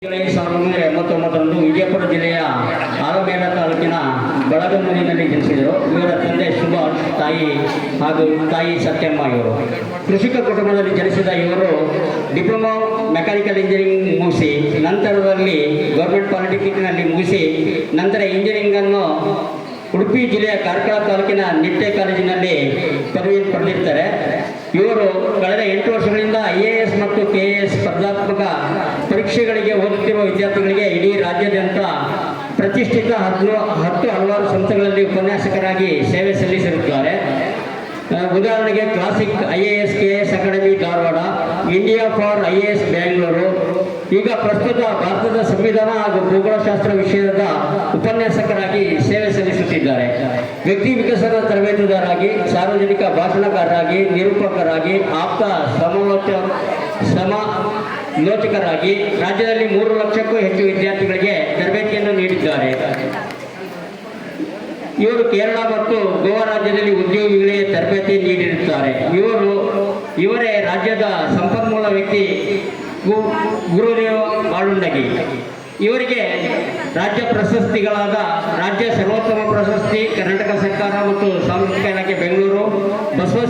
1989ರಂದು ವಿಜಯಪುರ ಜಿಲ್ಲೆಯ ಆಲಮೇಲ ತಾಲೂಕಿನ ಬಳಗಮೂರಿನಲ್ಲಿ ಜನಿಸಿದರು. ಇವರ ತಂದೆ ಸುಭಾಷ್, ತಾಯಿ ಸತ್ಯಮ್ಮ. ಇವರು ಕೃಷಿಕ ಕುಟುಂಬದಲ್ಲಿ ಜನಿಸಿದ ಇವರು ಡಿಪ್ಲೊಮಾ ಮೆಕ್ಯಾನಿಕಲ್ ಇಂಜಿನಿಯರಿಂಗ್ ಮುಗಿಸಿ ನಂತರದಲ್ಲಿ ಗೌರ್ಮೆಂಟ್ ಪಾಲಿಟೆಕ್ನಿಕ್ನಲ್ಲಿ ಮುಗಿಸಿ ನಂತರ ಇಂಜಿನಿಯರಿಂಗನ್ನು ಉಡುಪಿ ಜಿಲ್ಲೆಯ ಕಾರ್ಕಳ ತಾಲೂಕಿನ ನಿಟ್ಟೆ ಕಾಲೇಜಿನಲ್ಲಿ ಪದವಿಯನ್ನು ಪಡೆದಿರ್ತಾರೆ. ಇವರು ಕಳೆದ 8 ವರ್ಷಗಳಿಂದ IAS ಮತ್ತು KAS ಸ್ಪರ್ಧಾತ್ಮಕ ಪರೀಕ್ಷೆಗಳಿಗೆ ಓದುತ್ತಿರುವ ವಿದ್ಯಾರ್ಥಿಗಳಿಗೆ ಇಡೀ ರಾಜ್ಯಾದ್ಯಂತ ಪ್ರತಿಷ್ಠಿತ ಹಲವಾರು ಸಂಸ್ಥೆಗಳಲ್ಲಿ ಉಪನ್ಯಾಸಕರಾಗಿ ಸೇವೆ ಸಲ್ಲಿಸಿರುತ್ತಾರೆ. ಉದಾಹರಣೆಗೆ classic IAS KAS academy Dharwad, India for IAS Bengaluru. ಈಗ ಪ್ರಸ್ತುತ ಭಾರತದ ಸಂವಿಧಾನ ಹಾಗೂ ಭೂಗೋಳಶಾಸ್ತ್ರ ವಿಷಯದ ಉಪನ್ಯಾಸಕರಾಗಿ ಸೇವೆ ಸಲ್ಲಿಸುತ್ತಿದ್ದಾರೆ. ವ್ಯಕ್ತಿ ವಿಕಸನ ತರಬೇತುದಾರರಾಗಿ, ಸಾರ್ವಜನಿಕ ಭಾಷಣಕಾರರಾಗಿ, ನಿರೂಪಕರಾಗಿ, ಆಪ್ತ ಸಮಾಲೋಚಕರಾಗಿ ರಾಜ್ಯದಲ್ಲಿ 3 ಲಕ್ಷಕ್ಕೂ ಹೆಚ್ಚು ವಿದ್ಯಾರ್ಥಿಗಳಿಗೆ ತರಬೇತಿಯನ್ನು ನೀಡಿದ್ದಾರೆ. ಇವರು ಕೇರಳ ಮತ್ತು ಗೋವಾ ರಾಜ್ಯದಲ್ಲಿ ಉದ್ಯೋಗಿಗಳಿಗೆ ತರಬೇತಿ ನೀಡಿರುತ್ತಾರೆ. ಇವರೇ ರಾಜ್ಯದ ಸಂಪನ್ಮೂಲ ವ್ಯಕ್ತಿ ಗುರುದೇವ ಬಾಳುಂಡಗಿ. ಇವರಿಗೆ ರಾಜ್ಯ ಪ್ರಶಸ್ತಿಗಳಾದ ರಾಜ್ಯ ಸರ್ವೋತ್ತಮ ಪ್ರಶಸ್ತಿ ಕರ್ನಾಟಕ ಸರ್ಕಾರ ಮತ್ತು ಸಾಂಸ್ಕೃತಿಕ ಇಲಾಖೆ ಬೆಂಗಳೂರು, ಬಸವ